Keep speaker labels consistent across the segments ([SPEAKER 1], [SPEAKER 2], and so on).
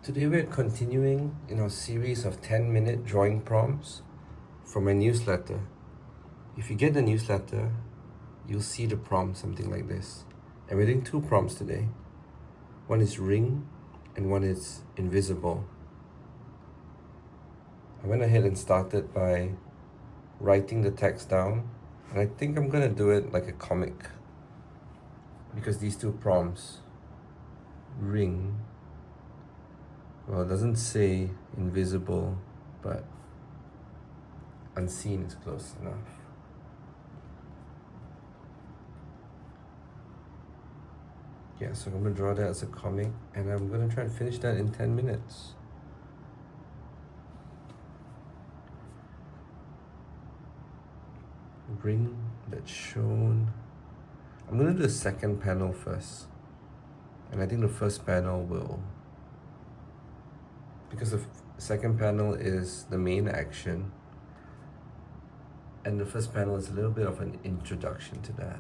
[SPEAKER 1] Today we're continuing in our series of 10-minute drawing prompts from my newsletter. If you get the newsletter, you'll see the prompt something like this. And we're doing two prompts today. One is ring and one is invisible. I went ahead and started by writing the text down, and I think I'm gonna do it like a comic because these two prompts, ring, well, it doesn't say invisible, but unseen is close enough. Yeah, so I'm gonna draw that as a comic, and I'm gonna try and finish that in 10 minutes. Ring that's shown. I'm gonna do the second panel first, and I think the first panel will, because the second panel is the main action, and the first panel is a little bit of an introduction to that.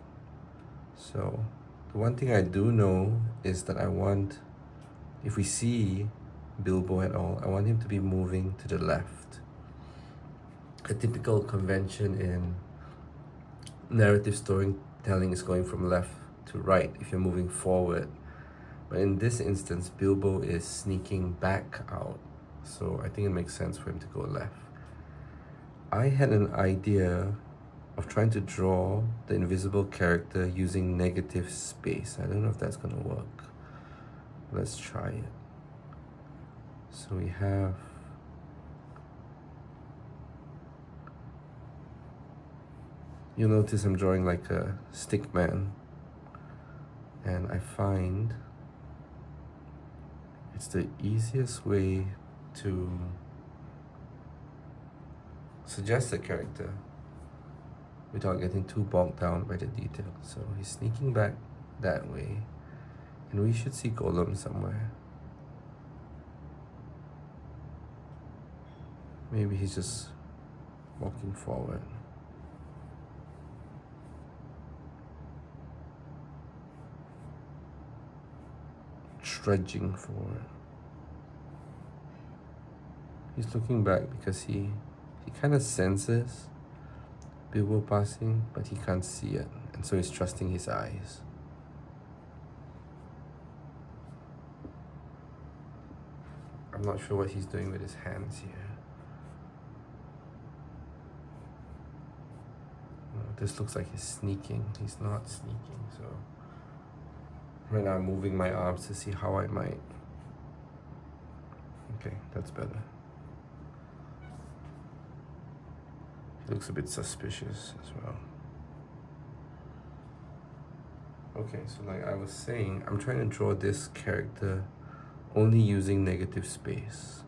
[SPEAKER 1] So the one thing I do know is that I want, if we see Bilbo at all, I want him to be moving to the left. A typical convention in narrative storytelling is going from left to right if you're moving forward. But in this instance, Bilbo is sneaking back out, so I think it makes sense for him to go left. I had an idea of trying to draw the invisible character using negative space. I don't know if that's gonna work. Let's try it. So we have you'll notice I'm drawing like a stick man, and I find it's the easiest way to suggest the character without getting too bogged down by the details. So he's sneaking back that way, and we should see Gollum somewhere. Maybe he's just walking forward. Trudging forward. He's looking back because he kind of senses Bilbo passing, but he can't see it, and so he's trusting his eyes. I'm not sure what he's doing with his hands here. This looks like he's sneaking. He's not sneaking, so right now I'm moving my arms to see how I might. Okay, that's better. He looks a bit suspicious as well. Okay, so like I was saying, I'm trying to draw this character only using negative space.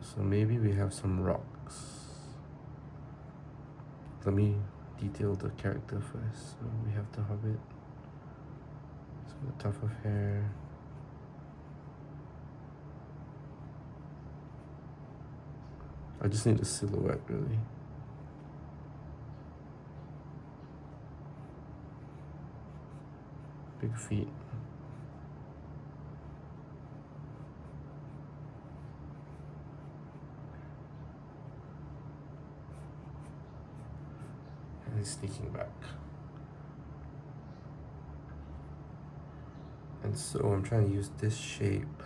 [SPEAKER 1] So maybe we have some rocks. Let me detail the character first. So we have the Hobbit. So the tuft of hair. I just need a silhouette, really. Big feet. And he's sneaking back. And so I'm trying to use this shape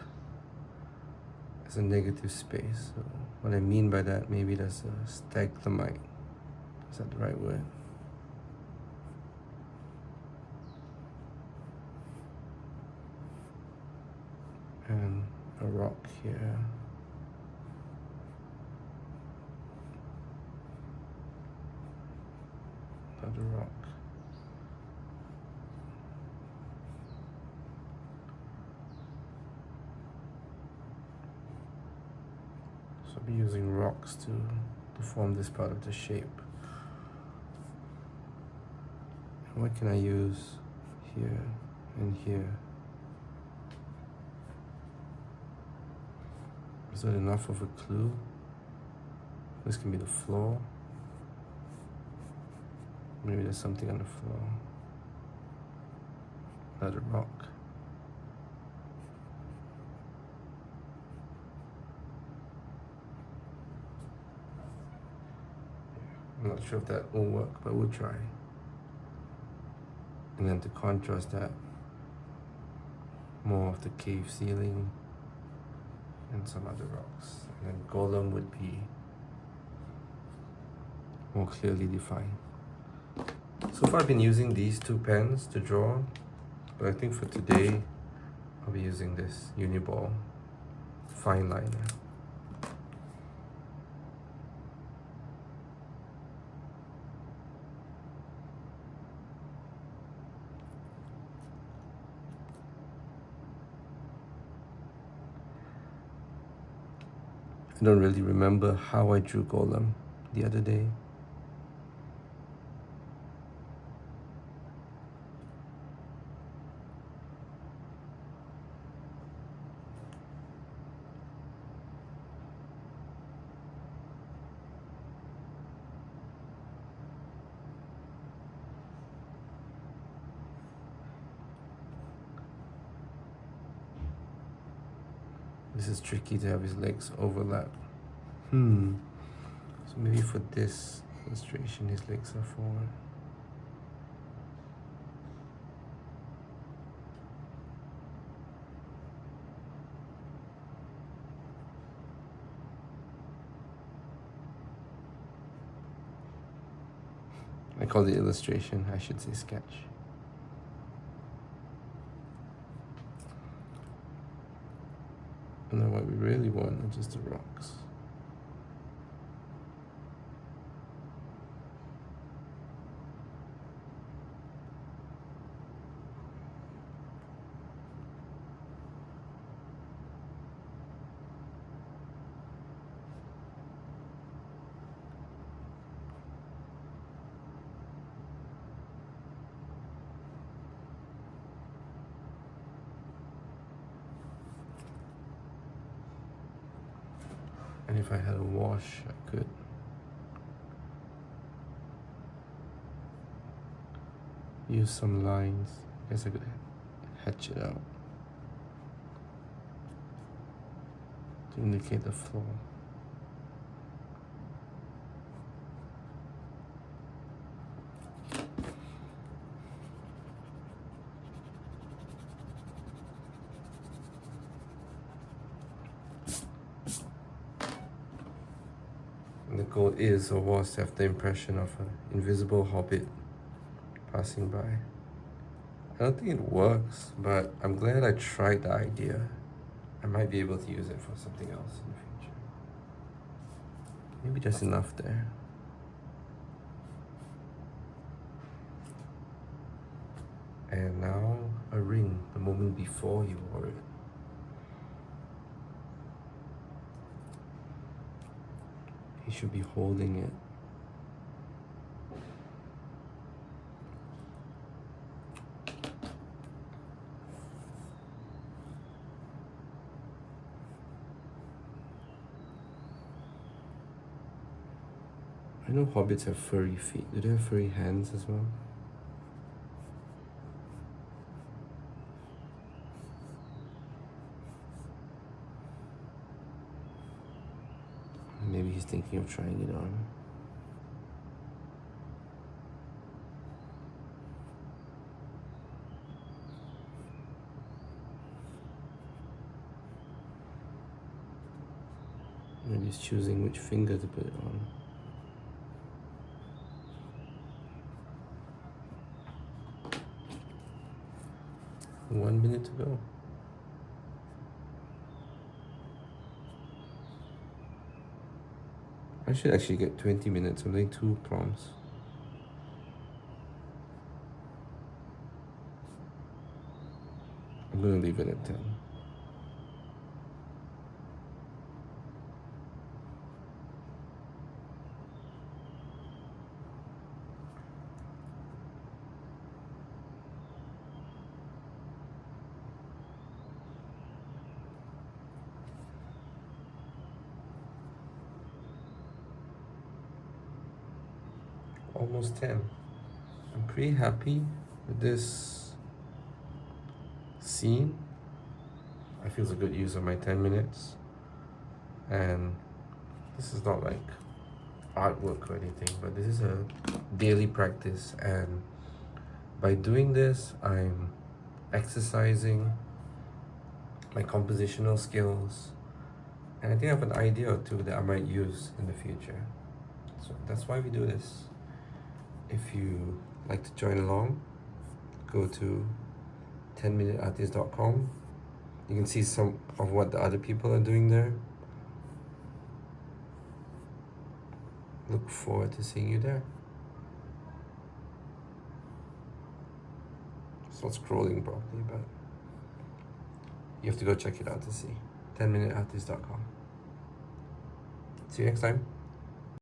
[SPEAKER 1] as a negative space. So what I mean by that, maybe that's a stalagmite. Is that the right word? And a rock here. Another rock. So I'll be using rocks to form this part of the shape. And what can I use here and here? Is that enough of a clue? This can be the floor. Maybe there's something on the floor. Another rock. not sure if that will work, but we'll try. And then to contrast that, more of the cave ceiling and some other rocks. And then Golem would be more clearly defined. So far I've been using these two pens to draw, but I think for today I'll be using this Uniball fine liner. I don't really remember how I drew Golem the other day. This is tricky to have his legs overlap. So maybe for this illustration, his legs are forward. I call it illustration, I should say sketch. And then what we really want are just the rocks. And if I had a wash, I could use some lines. I guess I could hatch it out to indicate the flow. The goal is or was to have the impression of an invisible hobbit passing by. I don't think it works, but I'm glad I tried the idea. I might be able to use it for something else in the future. Maybe just enough there. And now a ring, the moment before you wore it. He should be holding it. I know hobbits have furry feet. Do they have furry hands as well? Maybe he's thinking of trying it on. Maybe he's choosing which finger to put it on. One minute to go. I should actually get 20 minutes. I'm doing 2 prompts. I'm gonna leave it at 10. Almost 10. I'm pretty happy with this scene. I feel it's a good use of my 10 minutes. And this is not like artwork or anything, but this is a daily practice, and by doing this, I'm exercising my compositional skills, and I think I have an idea or two that I might use in the future. So that's why we do this. If you like to join along, go to 10minuteartist.com. You can see some of what the other people are doing there. Look forward to seeing you there. It's not scrolling properly, but you have to go check it out to see. 10minuteartist.com. See you next time.